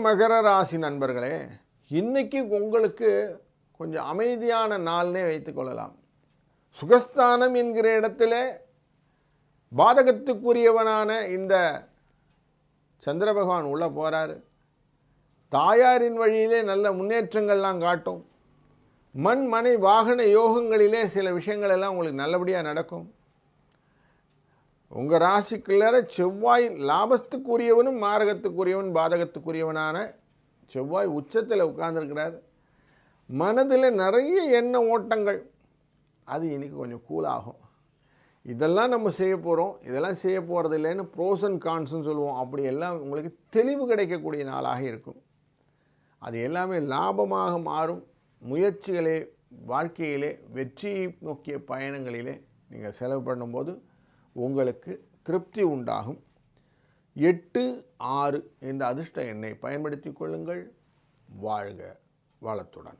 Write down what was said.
மகர ராசி நண்பர்களே, இன்னைக்கு உங்களுக்கு கொஞ்சம் அமைதியான நாள்னே வைத்துக்கொள்ளலாம். சுகஸ்தானம் என்கிற இடத்துல பாதகத்துக்குரியவனான இந்த சந்திர பகவான் உள்ளே போகிறாரு. தாயாரின் வழியிலே நல்ல முன்னேற்றங்கள்லாம் காட்டும். மண் மனை வாகன யோகங்களிலே சில விஷயங்கள் எல்லாம் உங்களுக்கு நல்லபடியாக நடக்கும். உங்கள் ராசிக்குள்ளார செவ்வாய் லாபத்துக்குரியவனும் மாரகத்துக்குரியவன் பாதகத்துக்குரியவனான செவ்வாய் உச்சத்தில் உட்கார்ந்துருக்கிறார். மனதில் நிறைய எண்ண ஓட்டங்கள், அது இன்றைக்கி கொஞ்சம் கூலாகும். இதெல்லாம் நம்ம செய்ய போகிறோம், இதெல்லாம் செய்ய போகிறது இல்லைன்னு ப்ரோஸ் அண்ட் கான்ஸ்ன்னு சொல்லுவோம். அப்படி எல்லாம் உங்களுக்கு தெளிவு கிடைக்கக்கூடிய நாளாக இருக்கும். அது எல்லாமே லாபமாக மாறும். முயற்சிகளே வாழ்க்கையிலே வெற்றியை நோக்கிய பயணங்களிலே நீங்கள் செலவு பண்ணும்போது உங்களுக்கு திருப்தி உண்டாகும். 8, 6 என்ற அதிர்ஷ்ட எண்ணை பயன்படுத்தி கொள்ளுங்கள். வாழ்க வளத்துடன்.